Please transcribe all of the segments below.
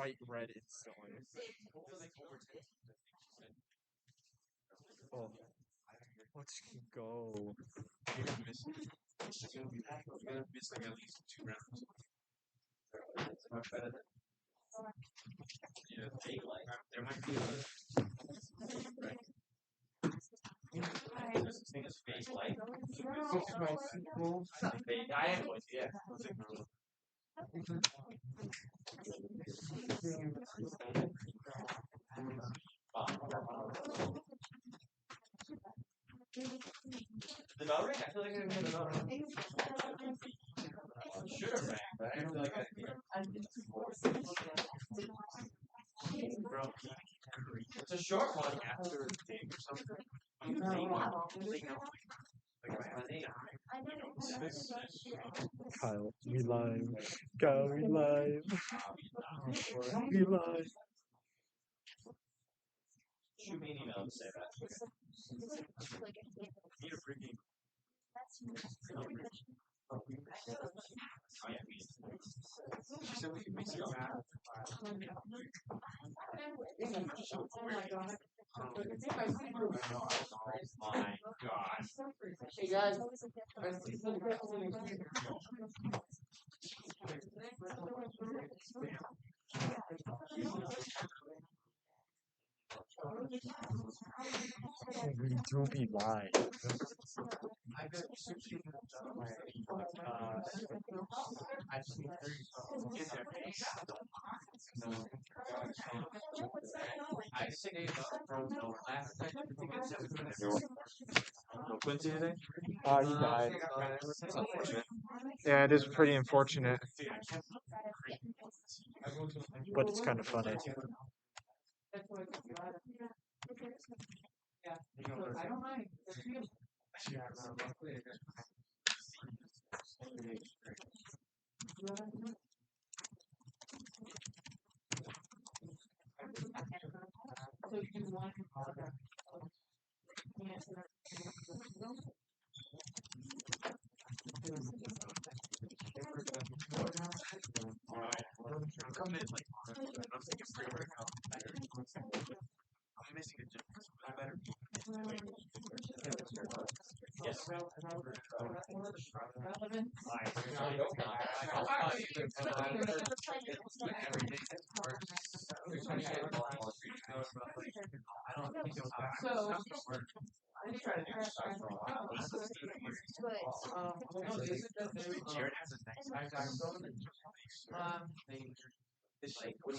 bright red instantly. Oh, let's go. You're gonna miss it. You're gonna miss like at least 2 rounds. Yeah, there might be right. This thing is fake light. Fake diagonal, yeah. The bell ring? I feel like I didn't hear the bell ring. Should have rang, but I didn't feel like I did. Bro, it's a short one after a thing or something. Kyle, we live. Kyle, we live. We live. Shoot me an email and say that. Need a freaking. Oh, yeah, she said we can mix it up. Oh my gosh. Hey guys. We do be live. Quincy today? He died. That's unfortunate. Yeah, it is pretty unfortunate. But it's kind of funny. Come in like I'm thinking pre-work. I'm missing a difference. Better. Yes. Jared has a nice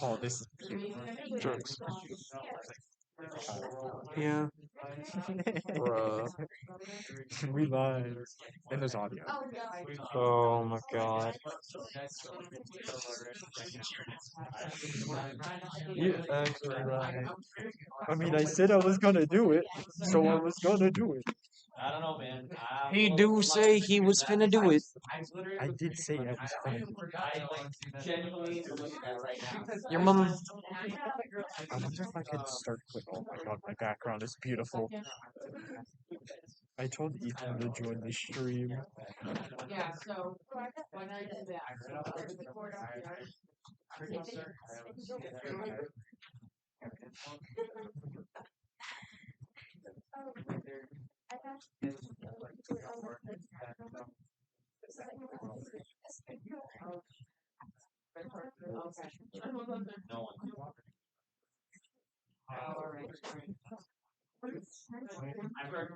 Oh, this is jokes. Yeah. Bruh. We live. And there's audio. Oh my god. You actually lied. I mean, I said I was gonna do it, so I was gonna do it. I don't know, man. He do say he was finna do it. I did say I was gonna do it. I genuinely look at that right now. Your mom. I wonder if I could start quick. Oh my god, my background is beautiful. I told Ethan to join the stream. Yeah, so when I did that, No one. I've heard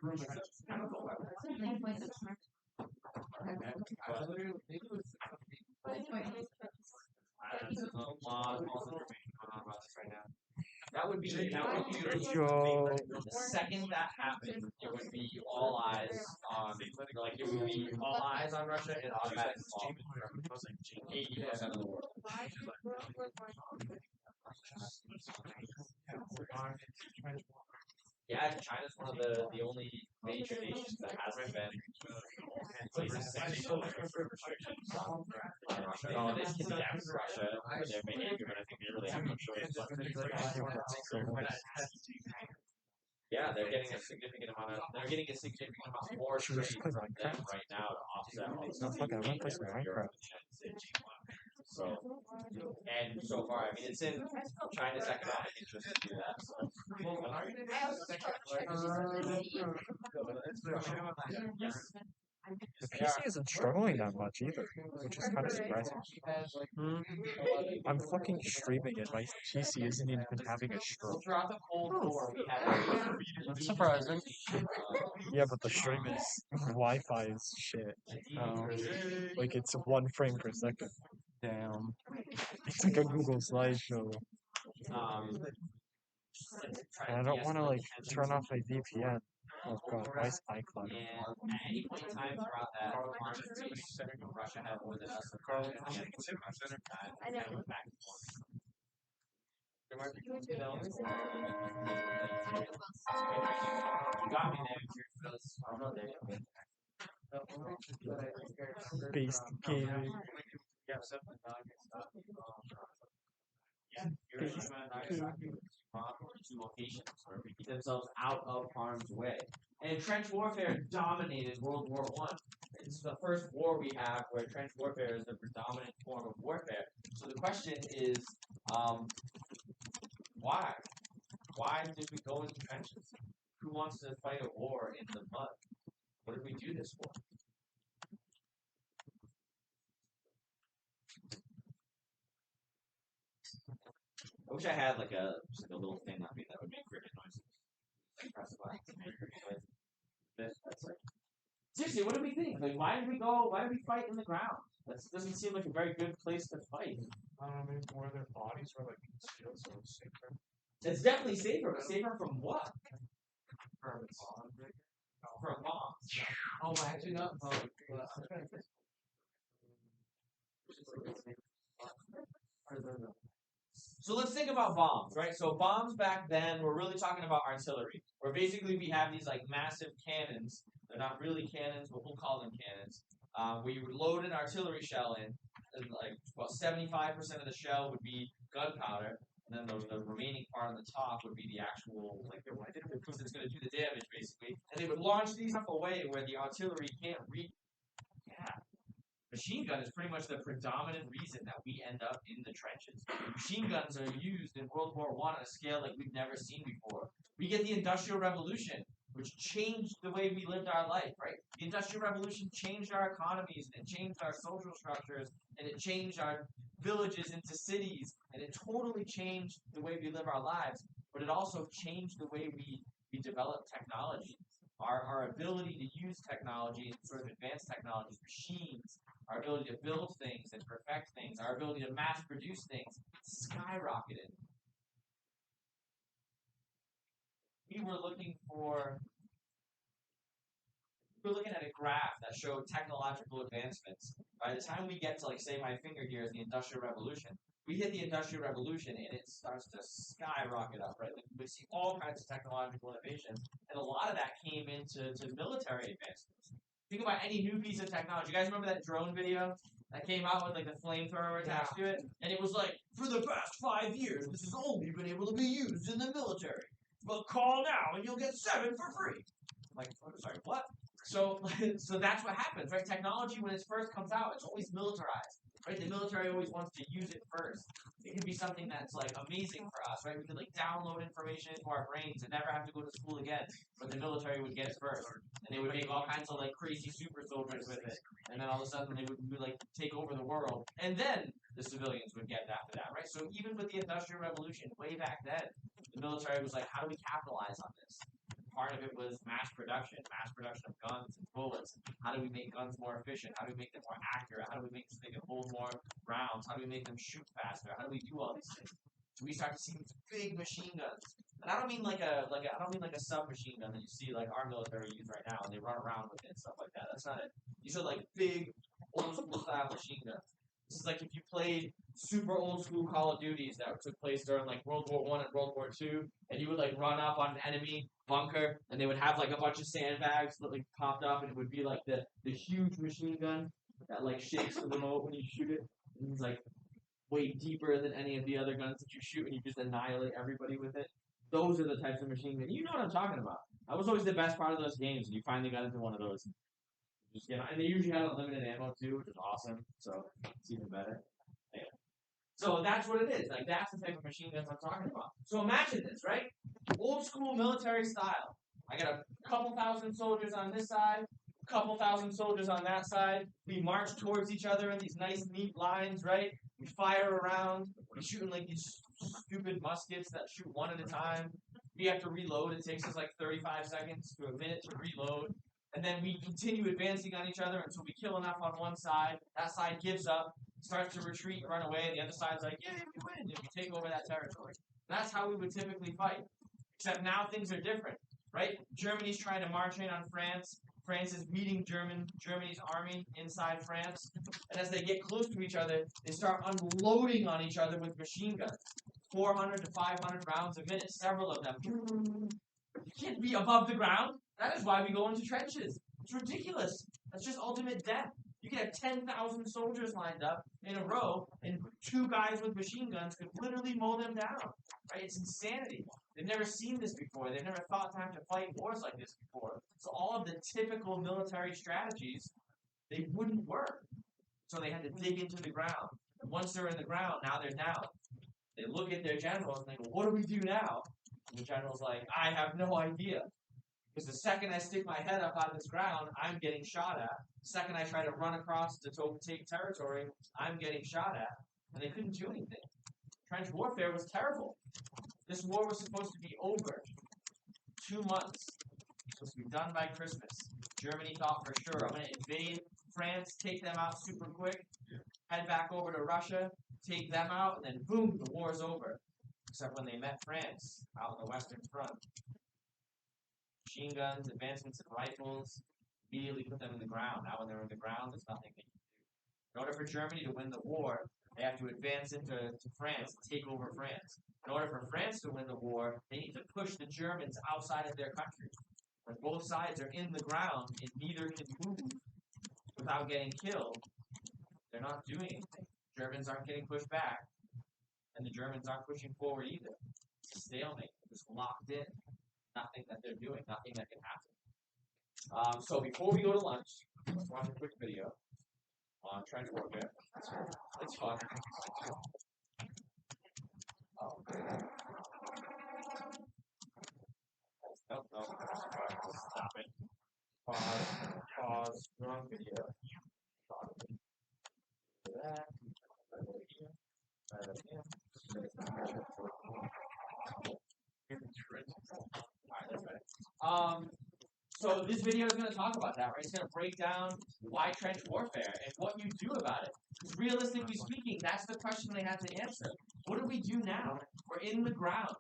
that would be Yo. the second that happened, it would be all eyes on like it would be all eyes on Russia and automatic bomb. 80% of the world. Yeah, China's one of the only major nations that hasn't been placing sanctions on Russia. No, they condemned Russia for their behavior, but I think they really have no choice but to. Yeah, they're getting a significant amount more Should we trade just play from them Minecraft? right now to offset all No, fuck it, I wanna play some Minecraft. So, And so far, I mean, it's in China's economic interest to do that. So. Yes. The PC isn't struggling that much either, which is kind of surprising. I'm fucking streaming it. My PC isn't even having a stroke. Throughout the Cold War, we had That's surprising. Yeah, but the stream is Wi-Fi is shit. Like it's 1 frame per second. Damn. It's like a Google slideshow. um, And I don't want to like turn off my VPN. Oh god, why is iCloud? And at any point in time throughout that conversation, Russia had more than us. I know. Back and forth. You know, you got me there. I'm not there. Based gaming. Two locations where we keep themselves out of harm's way. And trench warfare dominated World War I. It's the first war we have where trench warfare is the predominant form of warfare. So the question is, why? Why did we go into trenches? Who wants to fight a war in the mud? What did we do this for? I wish I had like a little thing on me that would make cricket noises. Press a button. That's like, seriously, what do we think? Like, why did we go? Why did we fight in the ground? That doesn't seem like a very good place to fight. Maybe where their bodies were like concealed, so it's safer. It's definitely safer, but safer from what? From bombs. Oh, actually, not. So let's think about bombs, right? So bombs back then, we're really talking about artillery, where basically we have these like massive cannons. They're not really cannons, but we'll call them cannons. Where you would load an artillery shell in, and like about 75% of the shell would be gunpowder, and then the remaining part on the top would be the actual like because it's going to do the damage basically. And they would launch these up away where the artillery can't reach. Yeah. Machine gun is pretty much the predominant reason that we end up in the trenches. Machine guns are used in World War I on a scale like we've never seen before. We get the Industrial Revolution, which changed the way we lived our life, right? The Industrial Revolution changed our economies, and it changed our social structures, and it changed our villages into cities, and it totally changed the way we live our lives, but it also changed the way we develop technology. Our ability to use technology and sort of advanced technologies, machines, our ability to build things and perfect things, our ability to mass produce things skyrocketed. We were looking at a graph that showed technological advancements. By the time we get to, like, say, my finger here is the Industrial Revolution, we hit the Industrial Revolution and it starts to skyrocket up, right? Like, we see all kinds of technological innovation, and a lot of that came into military advancements. Think about any new piece of technology. You guys remember that drone video that came out with like the flamethrower attached to it? And it was like, for the past 5 years, this has only been able to be used in the military. But call now and you'll get 7 for free. Like, sorry, what? So that's what happens, right? Technology, when it first comes out, it's always militarized, right? The military always wants to use it first. It can be something that's like amazing for us, right? We could like download information into our brains and never have to go to school again. But the military would get it first, and they would make all kinds of like crazy super soldiers with it, and then all of a sudden they would like take over the world, and then the civilians would get it after that, right? So even with the Industrial Revolution way back then, the military was like, how do we capitalize on this? Part of it was mass production of guns and bullets. How do we make guns more efficient? How do we make them more accurate? How do we make them so they can hold more rounds? How do we make them shoot faster? How do we do all these things? So we start to see these big machine guns. And I don't mean like a submachine gun that you see like our military use right now and they run around with it and stuff like that. That's not it. These are like big old school style machine guns. This is like if you played super old school Call of Duties that took place during like World War I and World War II, and you would like run up on an enemy bunker, and they would have like a bunch of sandbags that like popped up, and it would be like the huge machine gun that like shakes the remote when you shoot it, and it's like way deeper than any of the other guns that you shoot, and you just annihilate everybody with it. Those are the types of machine guns. You know what I'm talking about. That was always the best part of those games, and you finally got into one of those. Just and they usually had unlimited ammo too, which is awesome. So it's even better. Yeah. So that's what it is. Like that's the type of machine guns I'm talking about. So imagine this, right? Old school military style. I got a couple thousand soldiers on this side, a couple thousand soldiers on that side. We march towards each other in these nice, neat lines, right? We fire around. We're shooting like these stupid muskets that shoot one at a time. We have to reload. It takes us like 35 seconds to a minute to reload. And then we continue advancing on each other until we kill enough on one side. That side gives up, starts to retreat, run away. And the other side's like, yeah, we win. And we take over that territory. That's how we would typically fight. Except now things are different, right? Germany's trying to march in on France. France is meeting Germany's army inside France. And as they get close to each other, they start unloading on each other with machine guns. 400 to 500 rounds a minute, several of them. You can't be above the ground. That is why we go into trenches. It's ridiculous. That's just ultimate death. You can have 10,000 soldiers lined up in a row, and two guys with machine guns could literally mow them down. Right? It's insanity. They've never seen this before. They've never thought to have to fight wars like this before. So all of the typical military strategies, they wouldn't work. So they had to dig into the ground. And once they're in the ground, now they're down. They look at their generals and they go, what do we do now? And the general's like, I have no idea. Because the second I stick my head up out of this ground, I'm getting shot at. The second I try to run across to take territory, I'm getting shot at. And they couldn't do anything. Trench warfare was terrible. This war was supposed to be over. 2 months. Supposed to be done by Christmas. Germany thought for sure, I'm going to invade France, take them out super quick, head back over to Russia, take them out, and then boom, the war's over. Except when they met France out on the Western Front. Machine guns, advancements in rifles, immediately put them in the ground. Now when they're in the ground, there's nothing they can do. In order for Germany to win the war, they have to advance into France and take over France. In order for France to win the war, they need to push the Germans outside of their country. When both sides are in the ground and neither can move without getting killed, they're not doing anything. Germans aren't getting pushed back, and the Germans aren't pushing forward either. It's a stalemate. They're just locked in. Nothing that they're doing, nothing that can happen. So before we go to lunch, let's watch a quick video on trench warfare. It's fun. Oh. Nope, nope. Stop it. Pause, wrong video. That. Alright, that's better. So this video is going to talk about that, right? It's going to break down why trench warfare and what you do about it. Because realistically speaking, that's the question they have to answer. What do we do now? We're in the ground.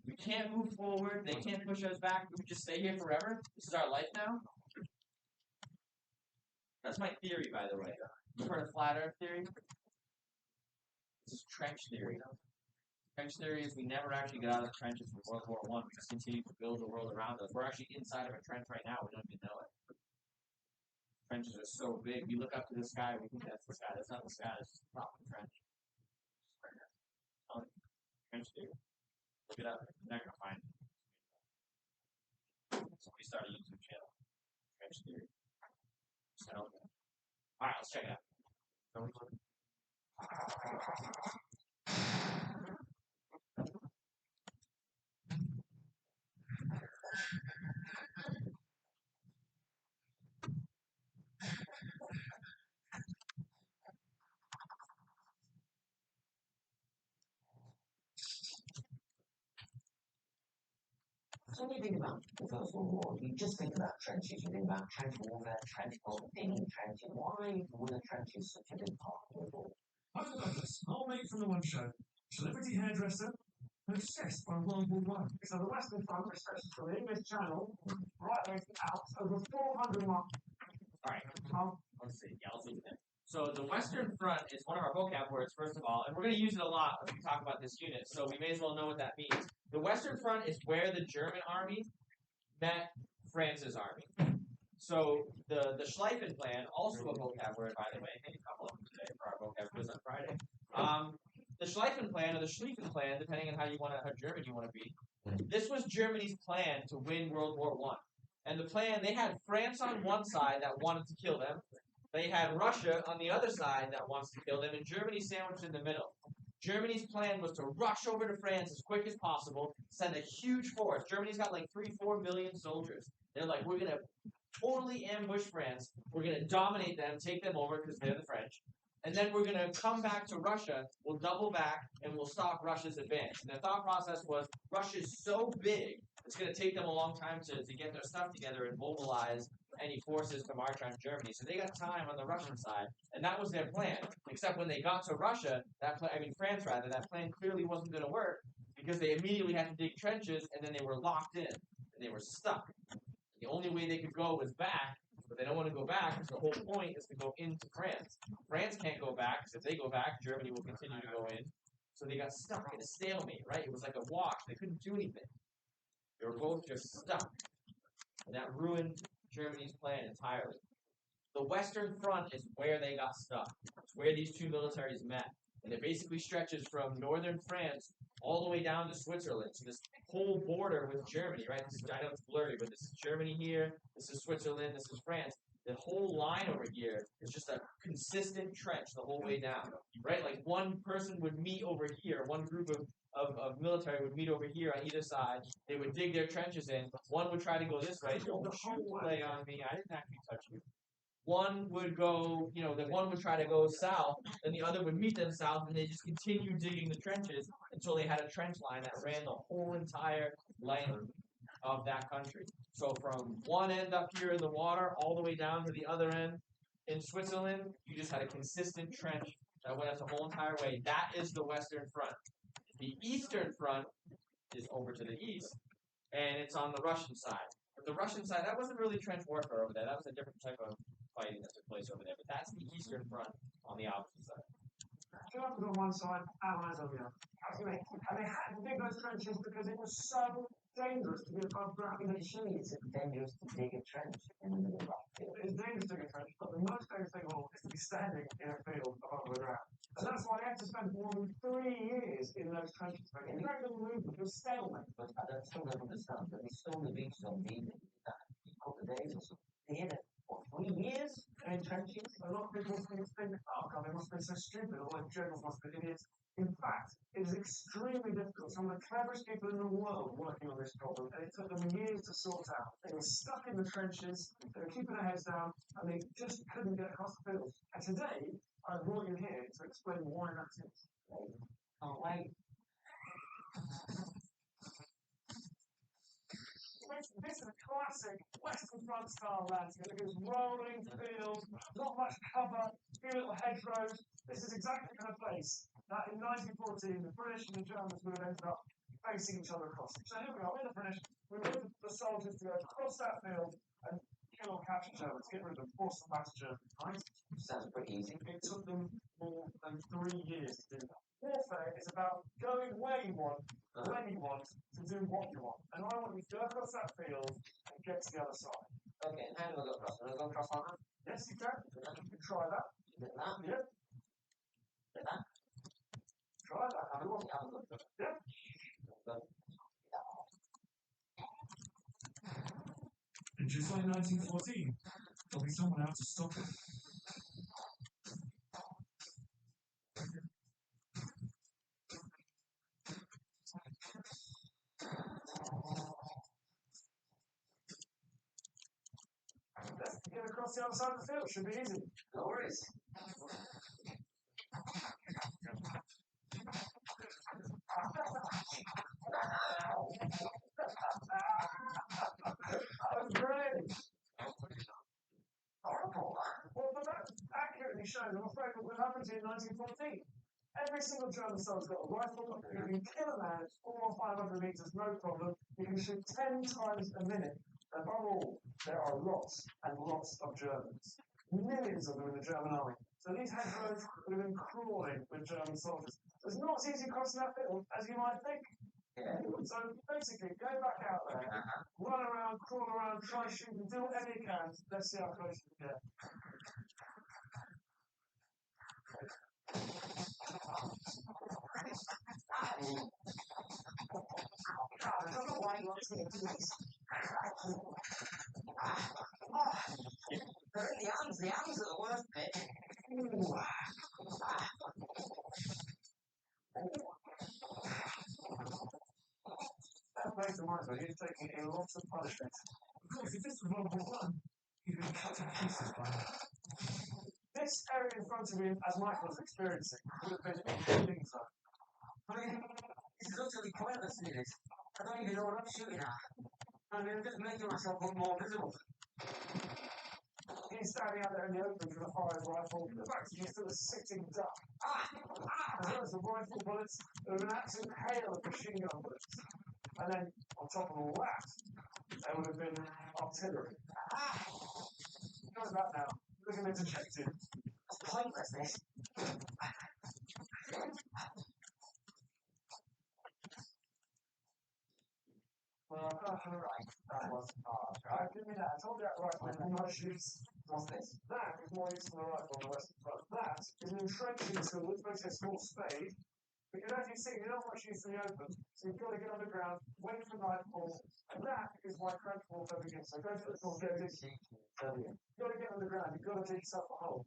We can't move forward. They can't push us back. We just stay here forever. This is our life now. That's my theory, by the way. You've heard of flat Earth theory? This is trench theory. Trench theory is we never actually get out of the trenches from World War I. We just continue to build the world around us. We're actually inside of a trench right now. We don't even know it. Trenches are so big. We look up to the sky. We think that's the sky. That's not the sky. It's just the top of the trench. Trench theory. Look it up. You're not going to find it. So we start a YouTube channel. Trench theory. So, alright, let's check it out. So when you think about the First World War, you just think about trenches, you think about trench warfare, trench bombing, trenches. Why were trenches such a big part of the war? Archaeologists, all made from the one show, celebrity hairdresser, obsessed by World War One. So the Western Front stretches from the English Channel right against the Alps over 400 miles. Alright, let's see. Yeah, let's look at that. So the Western Front is one of our vocab words, first of all, and we're going to use it a lot when we talk about this unit, so we may as well know what that means. The Western Front is where the German army met France's army. So the Schlieffen Plan, also a vocab word, by the way, maybe a couple of them today for our vocab quiz on Friday. The Schlieffen Plan, or the Schlieffen Plan, depending on how German you want to be, this was Germany's plan to win World War I. And the plan, they had France on one side that wanted to kill them. They had Russia on the other side that wants to kill them, and Germany sandwiched in the middle. Germany's plan was to rush over to France as quick as possible, send a huge force. Germany's got like 3-4 million soldiers. They're like, we're gonna totally ambush France. We're gonna dominate them, take them over because they're the French. And then we're gonna come back to Russia. We'll double back and we'll stop Russia's advance. And the thought process was Russia's so big, it's gonna take them a long time to get their stuff together and mobilize any forces to march on Germany. So they got time on the Russian side, and that was their plan. Except when they got to Russia, France rather, that plan clearly wasn't going to work because they immediately had to dig trenches, and then they were locked in, and they were stuck. The only way they could go was back, but they don't want to go back because the whole point is to go into France. France can't go back because if they go back, Germany will continue to go in. So they got stuck in a stalemate, right? It was like a wash. They couldn't do anything. They were both just stuck. And that ruined Germany's plan entirely. The Western Front is where they got stuck. It's where these two militaries met. And it basically stretches from northern France all the way down to Switzerland. So this whole border with Germany, right? I know it's blurry, but this is Germany here, this is Switzerland, this is France. The whole line over here is just a consistent trench the whole way down, right? Like one person would meet over here, one group of military would meet over here on either side. They would dig their trenches in. One would try to go this way. Don't shoot play on me. I didn't actually touch you. One would go, then one would try to go south, and the other would meet them south, and they just continue digging the trenches until they had a trench line that ran the whole entire length of that country. So from one end up here in the water all the way down to the other end in Switzerland, you just had a consistent trench that went up the whole entire way. That is the Western Front. The Eastern Front is over to the east, and it's on the Russian side. But the Russian side, that wasn't really trench warfare over there. That was a different type of fighting that took place over there. But that's the Eastern Front on the opposite side. Germans on one side, Allies on the other. And they had to dig those trenches because it was so dangerous to be above ground. Initially, it's dangerous to dig a trench in the middle of that field. It's dangerous to dig a trench, but the most dangerous thing of all is to be standing in a field above the ground. And that's why they had to spend more than 3 years in those trenches. Making very little movement, it was stalemate. But I still don't understand that we stormed the beaches on Venus that a couple of days or so. They had it, what, 3 years in trenches? A lot of people think, oh God, they must have been so stupid, all those generals must have been idiots. In fact, it is extremely difficult. Some of the cleverest people in the world working on this problem, and it took them years to sort out. They were stuck in the trenches, they were keeping their heads down, and they just couldn't get across the field. And today, I brought you here to explain why that is. Oh, wait. This is a classic Western Front style landscape. It is rolling fields, not much cover, few little hedgerows. This is exactly the kind of place that in 1914 the British and the Germans would have ended up facing each other across. So here we are, we're the British. We wanted the soldiers to go across that field and kill or capture Germans, get rid of them, force them back to Germany, right? Sounds pretty easy. It took them more than 3 years to do that. Warfare is about going where you want, when you want, to do what you want. And I want you to go across that field and get to the other side. Okay, and how do I go across? Do I go across like that? Yes, you can. You can try that. Like that? Yeah, Like that? try that. Have a look. Have a look. Yeah. In July 1914, there'll be someone out to stop it. Let's get across the other side of the field. Should be easy. No worries. That was great. Horrible. Well, but that accurately shows, I'm afraid, what happened in 1914. Every single German soldier's got a rifle. You can kill a man at 400 or 500 meters, no problem. You can shoot 10 times a minute. Above all, there are lots and lots of Germans. Millions of them in the German army. So these hedgerows would have been crawling with German soldiers. So it's not as easy crossing that field as you might think. Yeah. So basically, go back out there, run around, crawl around, try shooting, do whatever you can. Let's see how close you get. I don't know why you want to do this. The arms are the worst bit. based on mine, so he's taking a lot of punishment. Because if this was World War I, he'd been cut to pieces by now. This area in front of him, as Michael was experiencing, would have been a killing zone. I mean, this is utterly pointless, isn't it? I don't even know what I'm shooting at. I mean, I'm just making myself look more visible. He's standing out there in the open with a fired rifle. The fact is, he's still a sitting duck. As well as the rifle bullets, there was an absolute hail of machine gun bullets. And then, on top of all that, there would have been artillery. How's that now? Looking interjected. It's pointless, this. Well, right. That was hard. I give me that. I told you that rifle had no shoes. What's this? That is more useful than a rifle on the western front. That is an entrenching tool which makes a small spade. Because as you see, you don't want to use in the open. So you've got to get underground, wait for nightfall, and that is why trench warfare begins. So go to the door, go this. You've got to get underground, you've got to dig yourself a hole.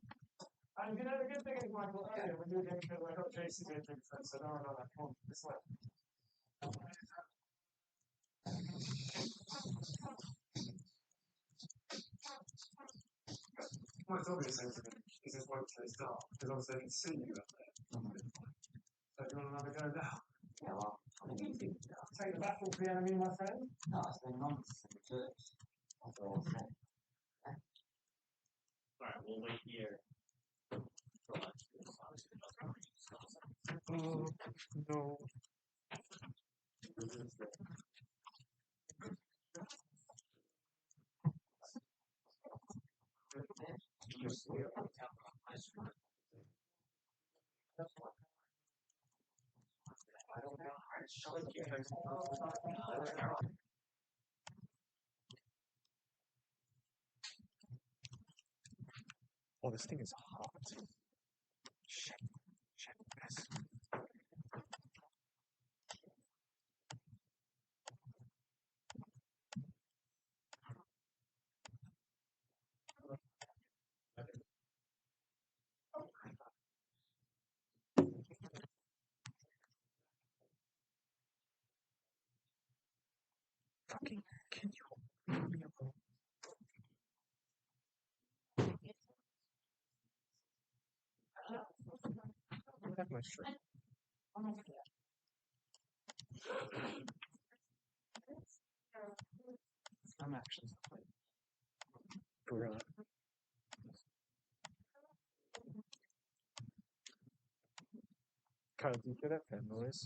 And you know, the good thing is, Michael, earlier when you were getting killed, I got JC doing things, and said, no, come on, this way. Well, it's obvious incident is this won't stay dark, because obviously they can see you up there. So do you want another go now? Yeah, well, what do you think? Take the battle for the enemy, my friend. No, it's been months in the church. That's all I'm saying. Alright, we'll wait here. Oh, no. I don't know. Oh, this thing is hot. Shit. Yes. Fucking, can you leave me alone? I have my shirt. I'm actually bruh. Kyle, do you hear that fan noise?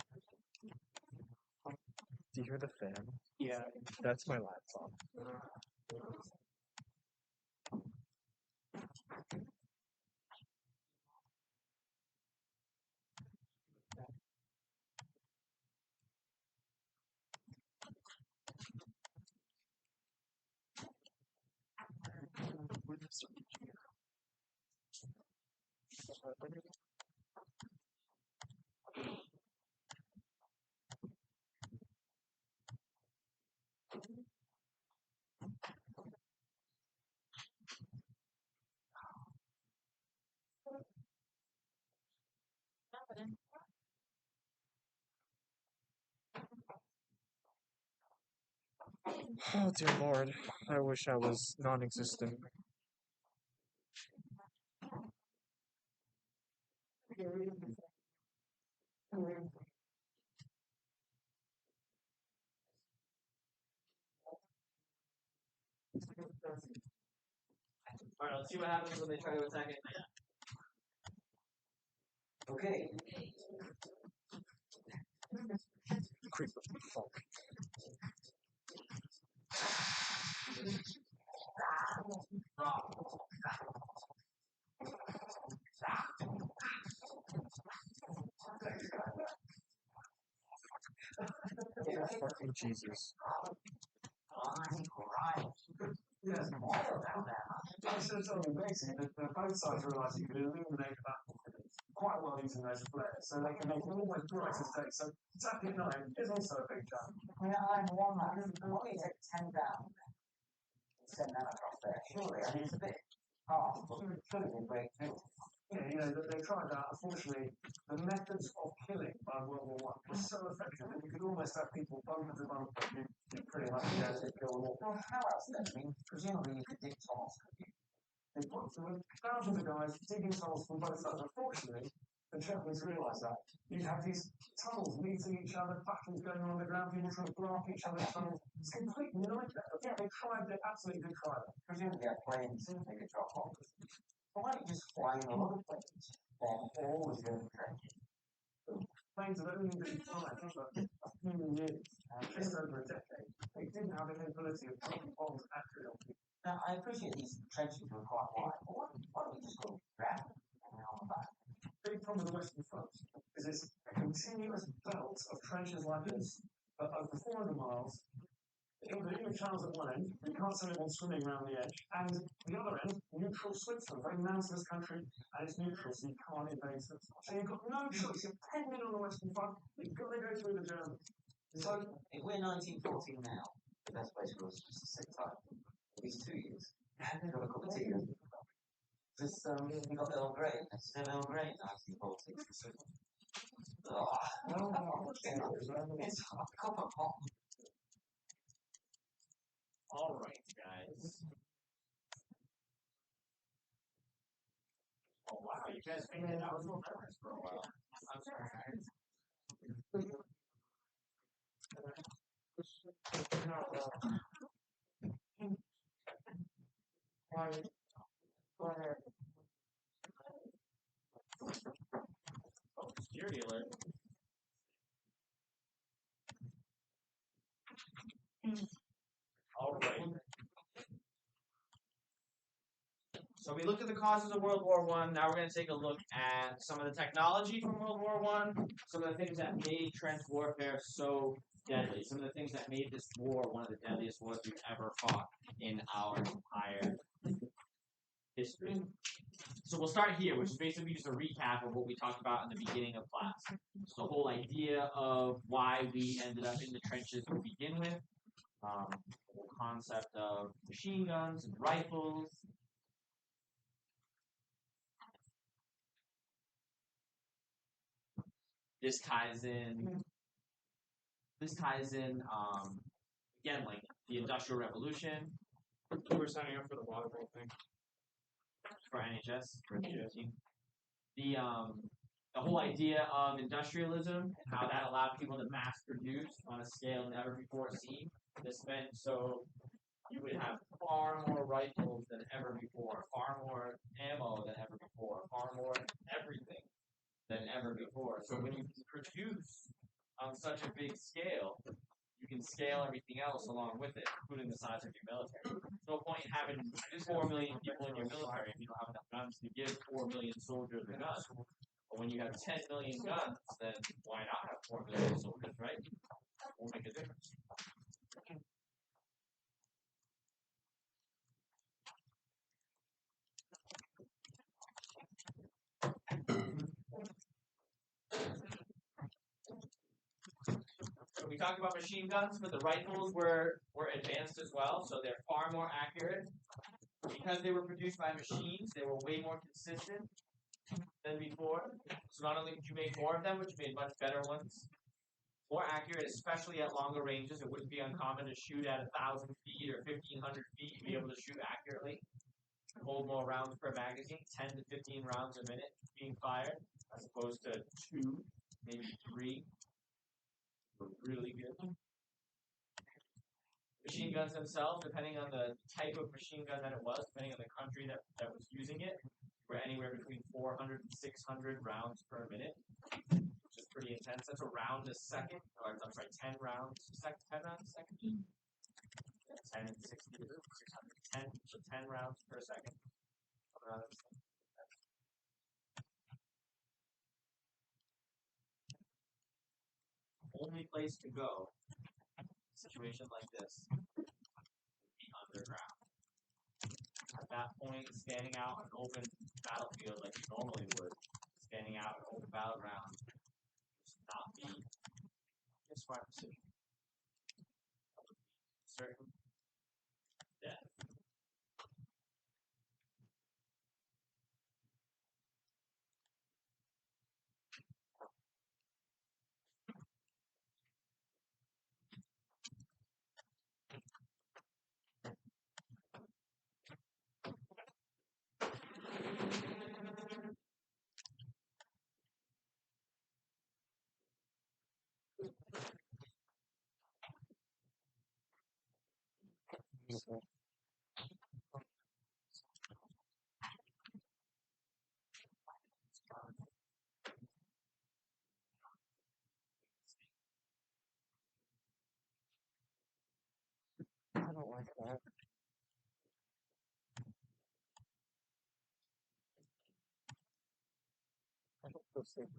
Do you hear the fan? Yeah. That's my laptop. Oh dear lord, I wish I was non-existent. Alright, let's see what happens when they try to attack it. Okay. Creeper, fuck. Fucking Jesus. Yes. It's so amazing that both sides realise you can illuminate the battlefield quite well using those flares, so they can make it almost bright as day. So attacking 9 is also a big challenge. I mean, I'm one man. Why don't you take 10 down? Send that across there. Surely, I mean, it's a bit hard, but it's a great thing. they tried that. Unfortunately, the methods of killing by World War One were so effective that you could almost have people bumper to bumper. You pretty much guaranteed to kill them all. Well, how else then? I mean, presumably you could dig tunnels, could you? They put thousands of guys digging tunnels from both sides. Unfortunately, the Japanese realised that you'd have these tunnels meeting each other, battles going on the ground, people trying to block each other's tunnels. It's completely nightmare. But yeah, they absolutely did try that. Presumably they have planes they could drop off. Why don't you just fly in a lot of planes? They're always going to trenches. Planes have only been flying for a few years, just over a decade. They didn't have the capability of dropping bombs accurately. Now, I appreciate these trenches were quite wide, but why don't we just go grab them and then on the back? The big problem with the Western Front is it's a continuous belt of trenches like this for over 400 miles. In the channels at one end, you can't send anyone swimming around the edge, and the other end, neutral Switzerland, very mountainous country, and it's neutral, so you can't invade Switzerland. So you've got no choice. You're pending on the Western Front. You've got to go through the Germans. So, if we're 1914 now, the best place for us is just to sit tight. At least 2 years. Got a cup of tea. Just, we got Earl Grey. Let's have Earl Grey in 1914. It's a cup of hot. All right, guys. Oh wow, you guys made it. I was a little nervous for a while. I'm sorry. Oh, security alert. All right. So we looked at the causes of World War One. Now we're going to take a look at some of the technology from World War One, some of the things that made trench warfare so deadly, some of the things that made this war one of the deadliest wars we've ever fought in our entire history. So we'll start here, which is basically just a recap of what we talked about in the beginning of class. So the whole idea of why we ended up in the trenches to begin with, the whole concept of machine guns and rifles. This ties in, again, like the Industrial Revolution. You were signing up for the water bowl thing. For NHS, for the team. The whole idea of industrialism and how that allowed people to mass produce on a scale never before seen. This meant so you would have far more rifles than ever before, far more ammo than ever before, far more everything than ever before. So when you produce on such a big scale, you can scale everything else along with it, including the size of your military. There's no point in having 4 million people in your military if you don't have enough guns to give 4 million soldiers a gun. But when you have 10 million guns, then why not have 4 million soldiers, right? That won't make a difference. So we talked about machine guns, but the rifles were advanced as well, so they're far more accurate. Because they were produced by machines, they were way more consistent than before. So not only did you make more of them, but you made much better ones. More accurate, especially at longer ranges. It wouldn't be uncommon to shoot at 1,000 feet or 1,500 feet and be able to shoot accurately. Hold more rounds per magazine, 10 to 15 rounds a minute being fired, as opposed to 2, maybe 3. Really good. Machine guns themselves, depending on the type of machine gun that it was, depending on the country that was using it, were anywhere between 400 and 600 rounds per minute, which is pretty intense. That's a round a second, or I'm sorry, 10 rounds a second, 10 rounds a second? 10 and 60, 610, so 10 rounds per second. Only place to go in a situation like this would be underground. At that point, standing out on an open battlefield like you normally would, standing out on an open battleground would not be a smart decision. That would be certain death. I don't like that. I don't feel safe.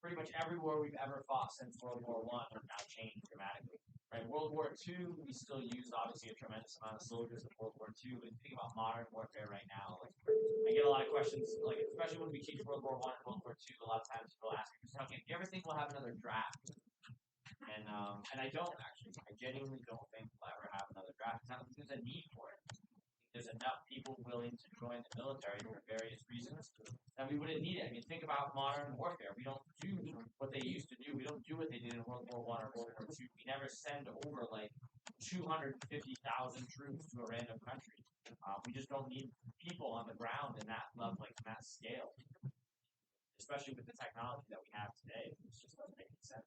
Pretty much every war we've ever fought since World War I has now changed dramatically. Right? World War II, we still use obviously a tremendous amount of soldiers in World War II, and think about modern warfare right now. Like I get a lot of questions, like especially when we teach World War I and World War II. A lot of times people ask me, "Okay, do you ever think we'll have another draft?" And I don't actually. I genuinely don't think we'll ever have another draft. Not because there's a need for it. There's enough people willing to join the military for various reasons that we wouldn't need it. I mean, think about modern warfare. We don't do what they used to do. We don't do what they did in World War I or World War II. We never send over like 250,000 troops to a random country. We just don't need people on the ground in that level, like in that scale. Especially with the technology that we have today, it just doesn't make any sense.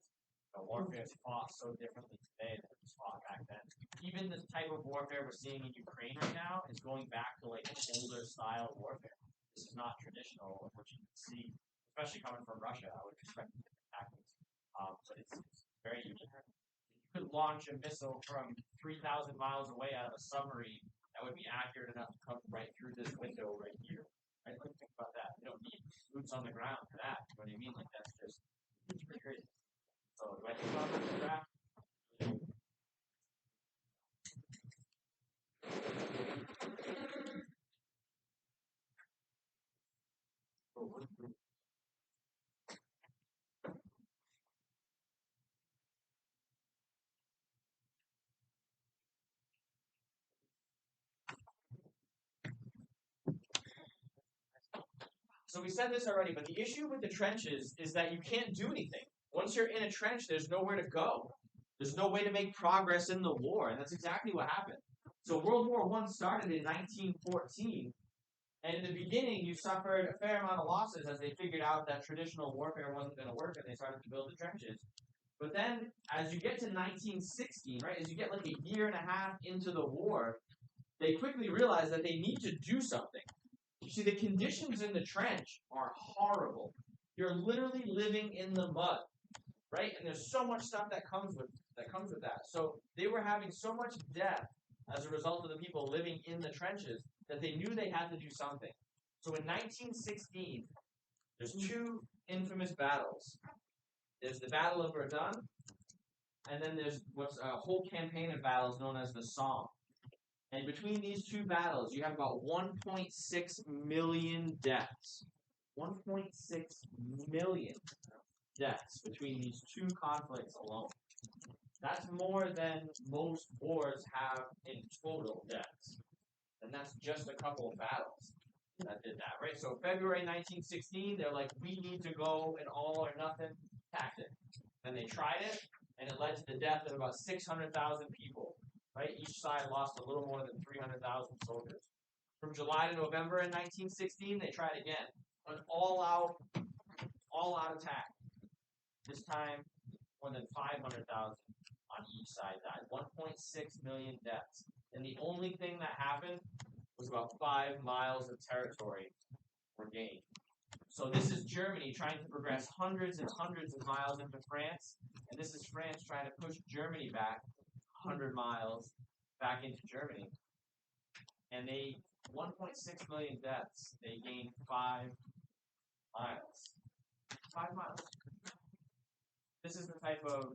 Warfare is fought so differently today than it was fought back then. Even the type of warfare we're seeing in Ukraine right now is going back to like older style warfare. This is not traditional, what you can see, especially coming from Russia. I would expect different tactics, but it's very unique. You could launch a missile from 3,000 miles away out of a submarine that would be accurate enough to come right through this window right here. Right? Like, think about that. You don't need boots on the ground for that. You know what I mean? Like that's just it's pretty crazy. So do I think about this draft? So we said this already, but the issue with the trenches is that you can't do anything. Once you're in a trench, there's nowhere to go. There's no way to make progress in the war, and that's exactly what happened. So World War I started in 1914, and in the beginning, you suffered a fair amount of losses as they figured out that traditional warfare wasn't going to work, and they started to build the trenches. But then, as you get to 1916, right, as you get like a year and a half into the war, they quickly realize that they need to do something. You see, the conditions in the trench are horrible. You're literally living in the mud, right? And there's so much stuff that comes with that. So they were having so much death as a result of the people living in the trenches that they knew they had to do something. So in 1916, there's two infamous battles. There's the Battle of Verdun, and then there's what's a whole campaign of battles known as the Somme. And between these two battles, you have about 1.6 million deaths. 1.6 million deaths between these two conflicts alone. That's more than most wars have in total deaths. And that's just a couple of battles that did that, right? So February 1916, they're like, we need to go an all or nothing tactic. Then they tried it, and it led to the death of about 600,000 people. Right? Each side lost a little more than 300,000 soldiers. From July to November in 1916, they tried again. An all-out attack. This time, more than 500,000 on each side died. 1.6 million deaths. And the only thing that happened was about 5 miles of territory were gained. So this is Germany trying to progress hundreds and hundreds of miles into France, and this is France trying to push Germany back 100 miles back into Germany. And they, 1.6 million deaths, they gained 5 miles. 5 miles. This is the type of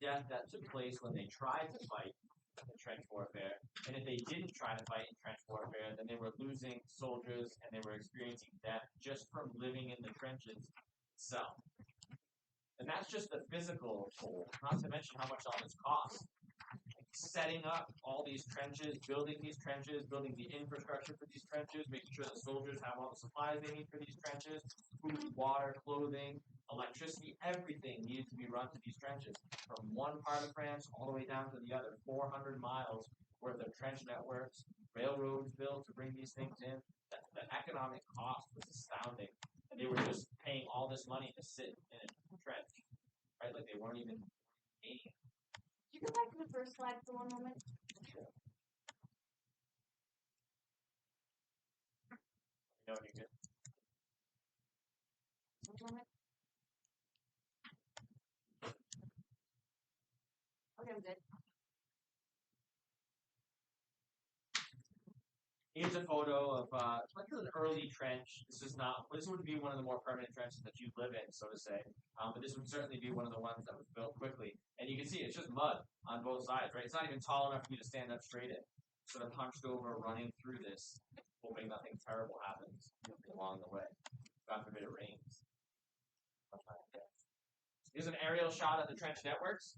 death that took place when they tried to fight in trench warfare. And if they didn't try to fight in trench warfare, then they were losing soldiers and they were experiencing death just from living in the trenches itself. And that's just the physical toll, not to mention how much all this costs. Setting up all these trenches, building the infrastructure for these trenches, making sure the soldiers have all the supplies they need for these trenches, food, water, clothing, electricity, everything needed to be run to these trenches. From one part of France all the way down to the other, 400 miles worth of trench networks, railroads built to bring these things in. The economic cost was astounding. And they were just paying all this money to sit in a trench, right? Like they weren't even paying. Could you go back to the first slide for one moment? No, you're good. Okay, I'm good. Here's a photo of like an early trench. This would be one of the more permanent trenches that you live in, so to say. But this would certainly be one of the ones that was built quickly. And you can see it's just mud on both sides, right? It's not even tall enough for you to stand up straight in. Sort of hunched over, running through this, hoping nothing terrible happens along the way. God forbid it rains. Here's an aerial shot of the trench networks.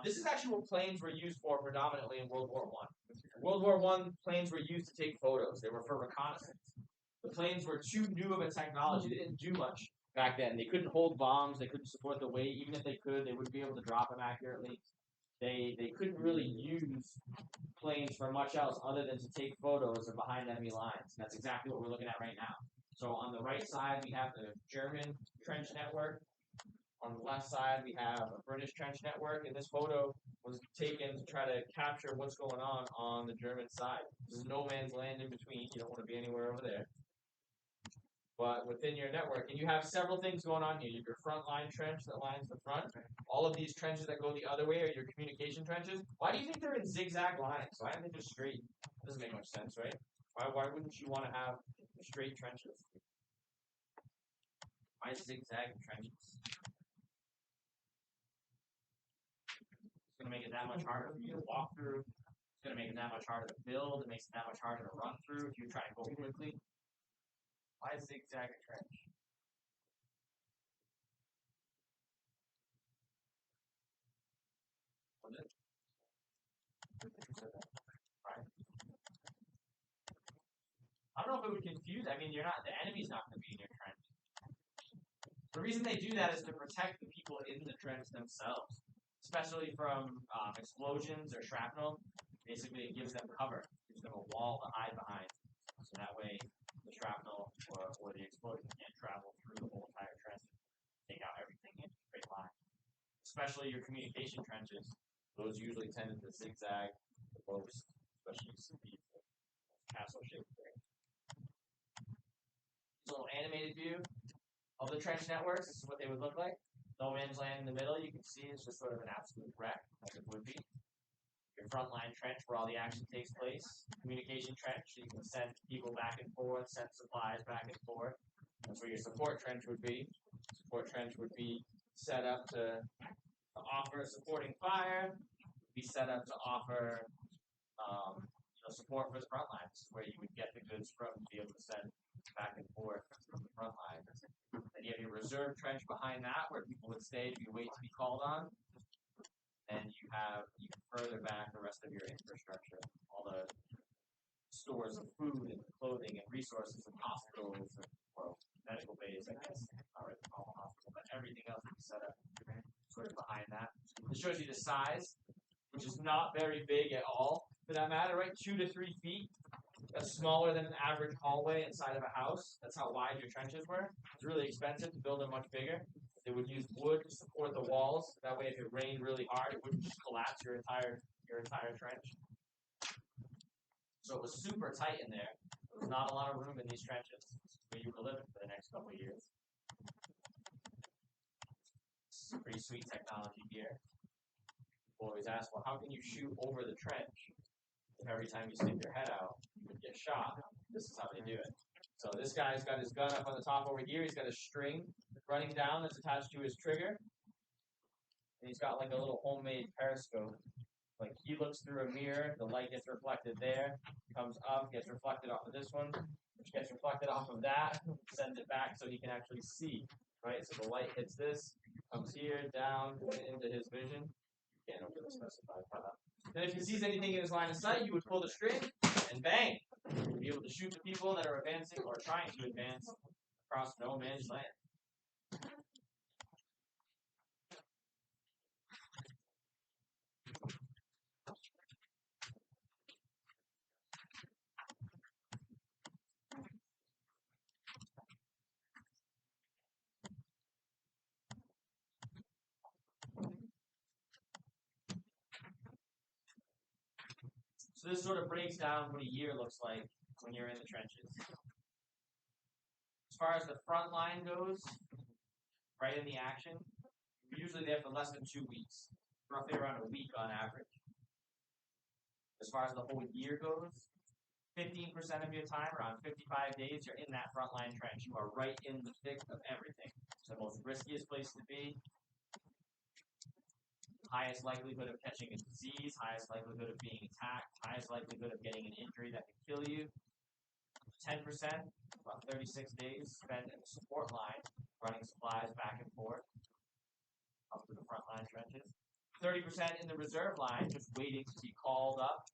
This is actually what planes were used for predominantly in World War I. World War I, planes were used to take photos. They were for reconnaissance. The planes were too new of a technology. They didn't do much back then. They couldn't hold bombs. They couldn't support the weight. Even if they could, they wouldn't be able to drop them accurately. They couldn't really use planes for much else other than to take photos of behind enemy lines. And that's exactly what we're looking at right now. So on the right side, we have the German trench network. On the left side, we have a British trench network, and this photo was taken to try to capture what's going on the German side. There's no man's land in between. You don't want to be anywhere over there. But within your network, and you have several things going on here. You have your front line trench that lines the front. All of these trenches that go the other way are your communication trenches. Why do you think they're in zigzag lines? Why aren't they just straight? Doesn't make much sense, right? Why wouldn't you want to have straight trenches? Why zigzag trenches? It's going to make it that much harder for you to walk through. It's going to make it that much harder to build. It makes it that much harder to run through if you try to go quickly. Why zigzag a trench? Was it? Right. I don't know if it would confuse. I mean, the enemy's not going to be in your trench. The reason they do that is to protect the people in the trench themselves, especially from explosions or shrapnel. Basically, it gives them cover, gives them a wall to hide behind, so that way the shrapnel or the explosion can't travel through the whole entire trench, take out everything in a straight line. Especially your communication trenches, those usually tend to zigzag the most, especially these castle-shaped things. This little animated view of the trench networks. This is what they would look like. No man's land in the middle. You can see it's just sort of an absolute wreck, like it would be. Your frontline trench where all the action takes place. Communication trench, so you can send people back and forth, send supplies back and forth. That's where your support trench would be. Support trench would be set up to offer supporting fire. Be set up to offer support for the front line. This is where you would get the goods from to be able to send back and forth from the front line. Then you have your reserve trench behind that where people would stay to wait to be called on. And you have even further back the rest of your infrastructure, all the stores of food and clothing and resources and hospitals or medical bays, I guess. Not really call a hospital, but everything else is set up sort of behind that. It shows you the size, which is not very big at all for that matter, right? 2 to 3 feet. That's smaller than an average hallway inside of a house. That's how wide your trenches were. It's really expensive to build them much bigger. They would use wood to support the walls. That way, if it rained really hard, it wouldn't just collapse your entire trench. So it was super tight in there. There was not a lot of room in these trenches where you were living for the next couple of years. This is pretty sweet technology here. People always ask, well, how can you shoot over the trench if every time you stick your head out, you would get shot? This is how they do it. So this guy's got his gun up on the top over here. He's got a string running down that's attached to his trigger. And he's got like a little homemade periscope. Like he looks through a mirror, the light gets reflected there, comes up, gets reflected off of this one, which gets reflected off of that, sends it back so he can actually see. Right? So the light hits this, comes here, down, into his vision. Can't really specify. Then if he sees anything in his line of sight, you would pull the string and bang. You'd be able to shoot the people that are advancing or trying to advance across no man's land. So this sort of breaks down what a year looks like when you're in the trenches. far as the front line goes, right in the action, you're usually there for less than 2 weeks, roughly around a week on average. As far as the whole year goes, 15% of your time, around 55 days, you're in that front line trench. You are right in the thick of everything. It's the most riskiest place to be. Highest likelihood of catching a disease, highest likelihood of being attacked, highest likelihood of getting an injury that could kill you. 10%, about 36 days spent in the support line, running supplies back and forth up to the front line trenches. 30% in the reserve line, just waiting to be called up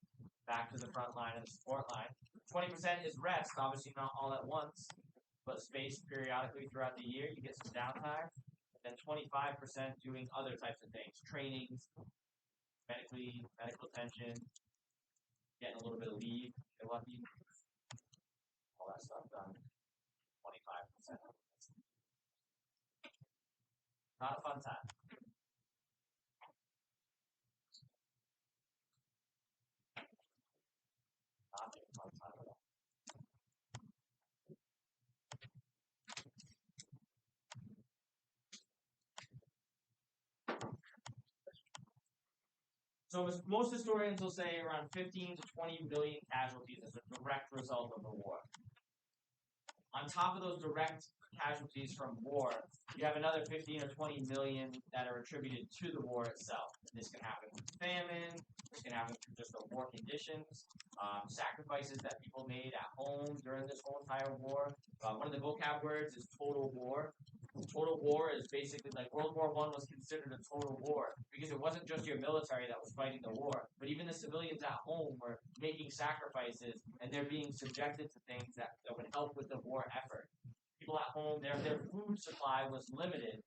back to the front line and the support line. 20% is rest, obviously not all at once, but spaced periodically throughout the year. You get some downtime. And then 25% doing other types of things, trainings, medical attention, getting a little bit of leave, if you're lucky. All that stuff done. 25%. Not a fun time. Not a fun time at all. So most historians will say around 15 to 20 million casualties as a direct result of the war. On top of those direct casualties from war, you have another 15 or 20 million that are attributed to the war itself. This can happen from famine, this can happen from just the war conditions, sacrifices that people made at home during this whole entire war. One of the vocab words is total war. Total war is basically like World War I was considered a total war because it wasn't just your military that was fighting the war, but even the civilians at home were making sacrifices and they're being subjected to things that would help with the war effort. People at home, their food supply was limited.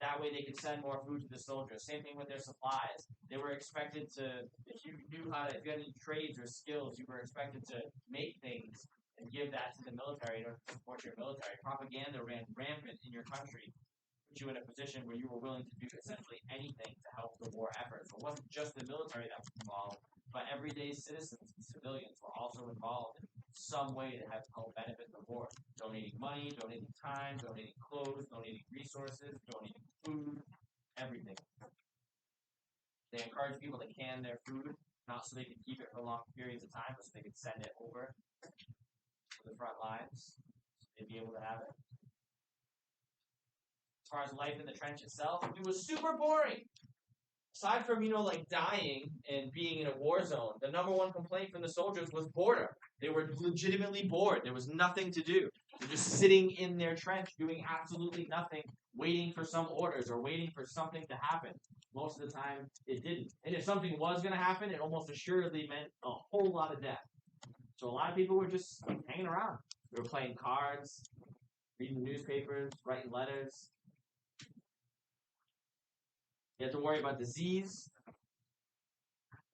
That way they could send more food to the soldiers. Same thing with their supplies. They were expected to, if you had any trades or skills, you were expected to make things and give that to the military to support your military. Propaganda ran rampant in your country, put you in a position where you were willing to do essentially anything to help the war effort. So it wasn't just the military that was involved, but everyday citizens and civilians were also involved in some way to help benefit the war. Donating money, donating time, donating clothes, donating resources, donating food, everything. They encouraged people to can their food, not so they could keep it for long periods of time, but so they could send it over to the front lines. So they'd be able to have it. As far as life in the trench itself, it was super boring. Aside from, like dying and being in a war zone, the number one complaint from the soldiers was boredom. They were legitimately bored. There was nothing to do. They're just sitting in their trench doing absolutely nothing, waiting for some orders or waiting for something to happen. Most of the time, it didn't. And if something was going to happen, it almost assuredly meant a whole lot of death. So a lot of people were just hanging around. They were playing cards, reading newspapers, writing letters. You have to worry about disease.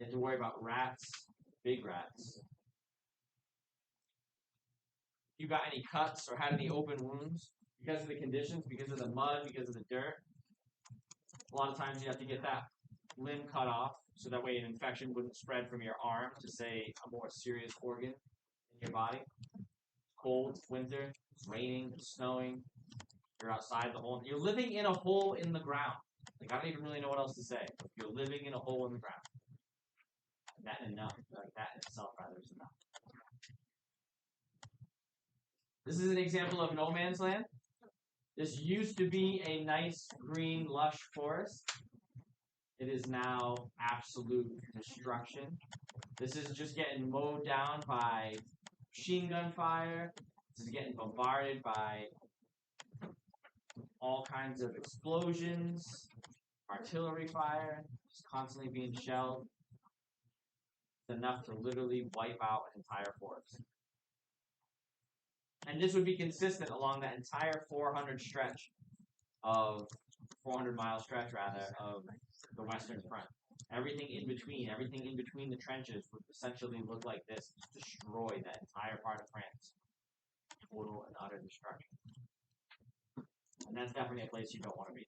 You have to worry about rats, big rats. If you got any cuts or had any open wounds, because of the conditions, because of the mud, because of the dirt, a lot of times you have to get that limb cut off so that way an infection wouldn't spread from your arm to, say, a more serious organ in your body. It's cold, it's winter, it's raining, it's snowing. You're outside the hole. You're living in a hole in the ground. Like, I don't even really know what else to say. You're living in a hole in the ground. That enough. Like, that in itself, rather, is enough. This is an example of no man's land. This used to be a nice, green, lush forest. It is now absolute destruction. This is just getting mowed down by machine gun fire. This is getting bombarded by all kinds of explosions, artillery fire, just constantly being shelled. It's enough to literally wipe out an entire forest. And this would be consistent along that entire 400 mile stretch of the Western Front. Everything in between the trenches would essentially look like this, destroy that entire part of France. Total and utter destruction. And that's definitely a place you don't want to be.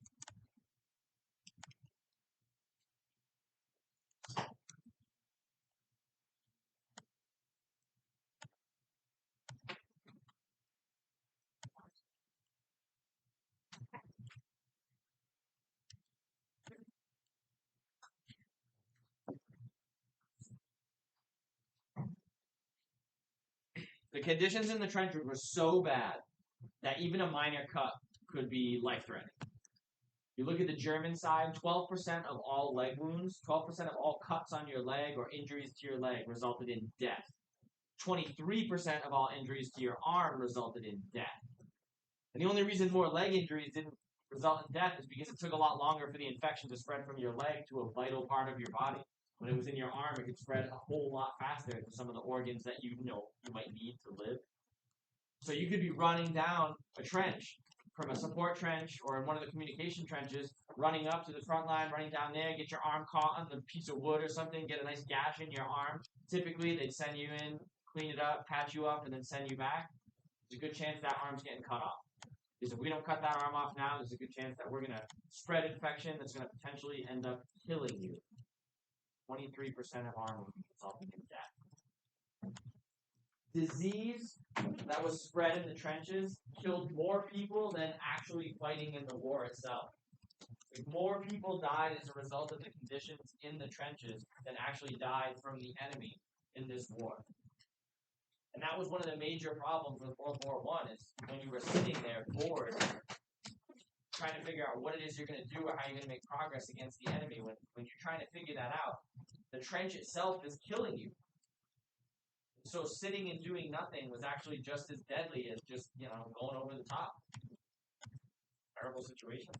conditions in the trench were so bad that even a minor cut could be life-threatening. You look at the German side, 12% of all leg wounds, 12% of all cuts on your leg or injuries to your leg resulted in death. 23% of all injuries to your arm resulted in death. And the only reason more leg injuries didn't result in death is because it took a lot longer for the infection to spread from your leg to a vital part of your body. When it was in your arm, it could spread a whole lot faster to some of the organs that you might need to live. So you could be running down a trench from a support trench or in one of the communication trenches, running up to the front line, running down there, get your arm caught on the piece of wood or something, get a nice gash in your arm. Typically, they'd send you in, clean it up, patch you up, and then send you back. There's a good chance that arm's getting cut off. Because if we don't cut that arm off now, there's a good chance that we're going to spread infection that's going to potentially end up killing you. 23% of arm wounds resulting in death. Disease that was spread in the trenches killed more people than actually fighting in the war itself. Like, more people died as a result of the conditions in the trenches than actually died from the enemy in this war. And that was one of the major problems with World War I, is when you were sitting there bored, trying to figure out what it is you're going to do or how you're going to make progress against the enemy. When you're trying to figure that out, the trench itself is killing you. So sitting and doing nothing was actually just as deadly as just, going over the top. Terrible situation.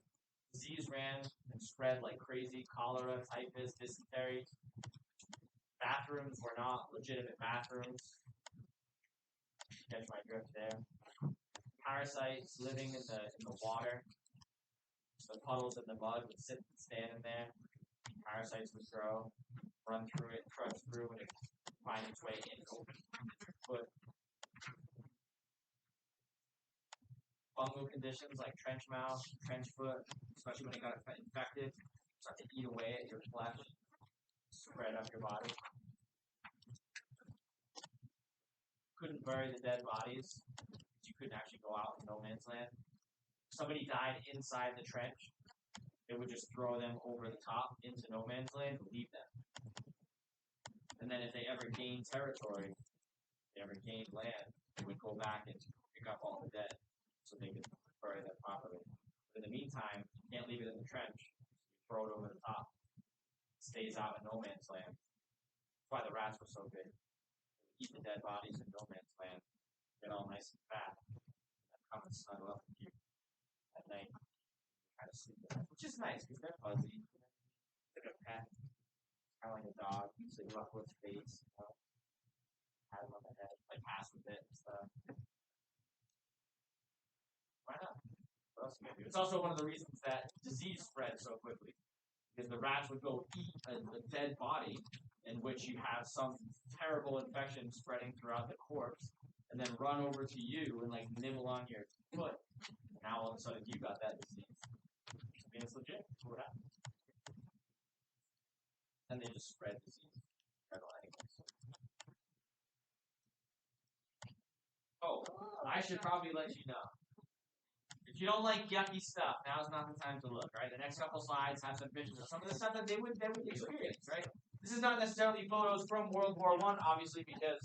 Disease ran and spread like crazy. Cholera, typhus, dysentery. Bathrooms were not legitimate bathrooms. Catch my drift there. Parasites living in the water. So puddles in the mud would sit and stand in there. Parasites would grow, run through it, crunch through, and it find its way in open foot. Fungal conditions like trench mouth, trench foot, especially when it got infected, start to eat away at your flesh, spread up your body. Couldn't bury the dead bodies. You couldn't actually go out in no man's land. If somebody died inside the trench, it would just throw them over the top into no man's land and leave them. And then if they ever gained territory, they ever gained land, they would go back and pick up all the dead so they could bury them properly. But in the meantime, you can't leave it in the trench. You throw it over the top. It stays out in no man's land. That's why the rats were so big. They eat the dead bodies in no man's land, get all nice and fat, and come and snuggle up with you at night. Kind of sleep with them, which is nice because they're fuzzy. Like a pet. Kind of like a dog. So you ruffle its face, pat him on the head, like pass with it and stuff. Why not? What else can I do? It's also one of the reasons that disease spread so quickly. Because the rats would go eat a dead body in which you have some terrible infection spreading throughout the corpse, and then run over to you and like nibble on your foot. And now all of a sudden you got that disease. I mean, it's legit. That's what happened. And they just spread disease. Oh, I should probably let you know. If you don't like yucky stuff, now's not the time to look, right? The next couple slides have some pictures of some of the stuff that they would experience, right? This is not necessarily photos from World War I, obviously, because,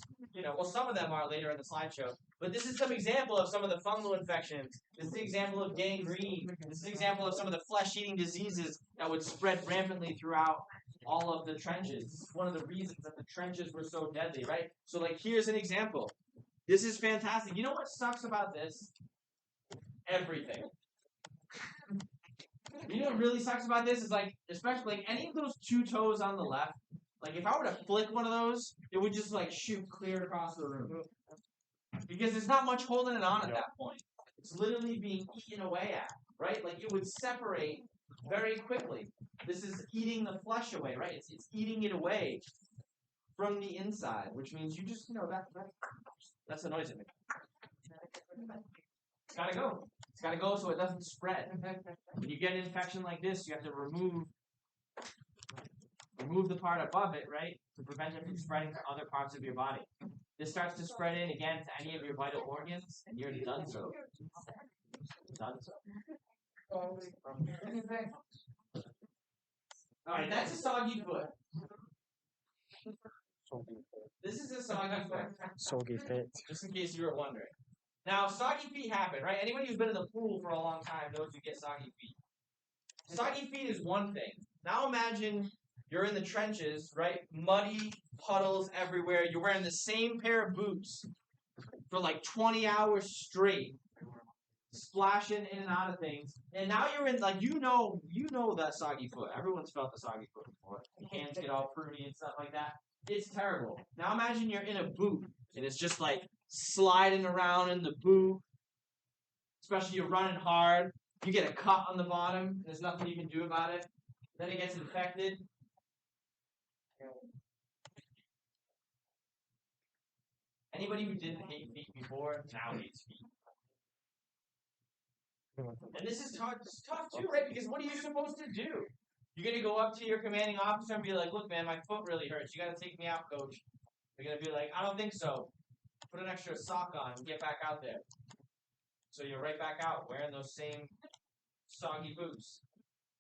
some of them are later in the slideshow. But this is some example of some of the fungal infections. This is an example of gangrene. This is an example of some of the flesh-eating diseases that would spread rampantly throughout all of the trenches. This is one of the reasons that the trenches were so deadly, right? So, here's an example. This is fantastic. You know what sucks about this? Everything. You know what really sucks about this is, especially, any of those two toes on the left, if I were to flick one of those, it would just, shoot clear across the room. Because there's not much holding it on at that point. It's literally being eaten away at, right? It would separate very quickly. This is eating the flesh away, right? It's eating it away from the inside, which means you just, that's the noise it makes. It's gotta go. It's gotta go so it doesn't spread. When you get an infection like this, you have to remove the part above it, right? To prevent it from spreading to other parts of your body. This starts to spread in again to any of your vital organs, and you're done so. Done so. Alright, that's a soggy foot. This is a soggy foot. Soggy fit. Just in case you were wondering. Now, soggy feet happen, right? Anybody who's been in the pool for a long time knows you get soggy feet. Soggy feet is one thing. Now imagine you're in the trenches, right? Muddy puddles everywhere. You're wearing the same pair of boots for like 20 hours straight, splashing in and out of things. And now you're in, like, you know that soggy foot. Everyone's felt the soggy foot before. Hands get all pruny and stuff like that. It's terrible. Now imagine you're in a boot and it's just like sliding around in the boot. Especially you're running hard. You get a cut on the bottom. There's nothing you can do about it. Then it gets infected. Anybody who didn't hate feet before now hates feet. And this is tough too, right? Because what are you supposed to do? You're going to go up to your commanding officer and be like, look, man, my foot really hurts. You got to take me out, coach. You're going to be like, I don't think so. Put an extra sock on and get back out there. So you're right back out wearing those same soggy boots.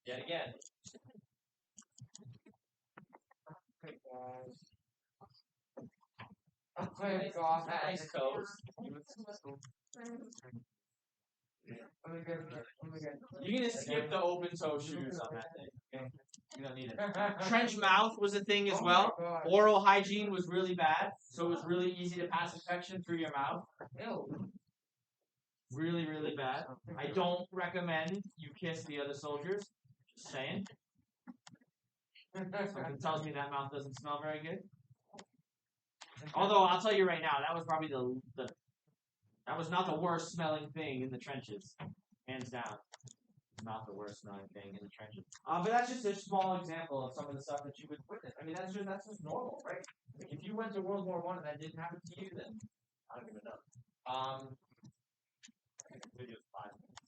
Yet again. Oh my god. Nice toes. You're going to skip the open toe shoes on that thing. Okay? You don't need it. Trench mouth was a thing as well. Oral hygiene was really bad, so it was really easy to pass infection through your mouth. Really, really bad. I don't recommend you kiss the other soldiers. Just saying. Something tells me that mouth doesn't smell very good. Although I'll tell you right now, that was probably that was not the worst smelling thing in the trenches, hands down. Not the worst smelling thing in the trenches. But that's just a small example of some of the stuff that you would witness. I mean, that's just normal, right? Like, if you went to World War I and that didn't happen to you, then I don't even know. Video's 5 minutes.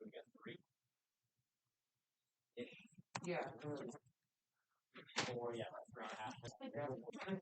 We got 3. Yeah. 4, yeah, 3.5.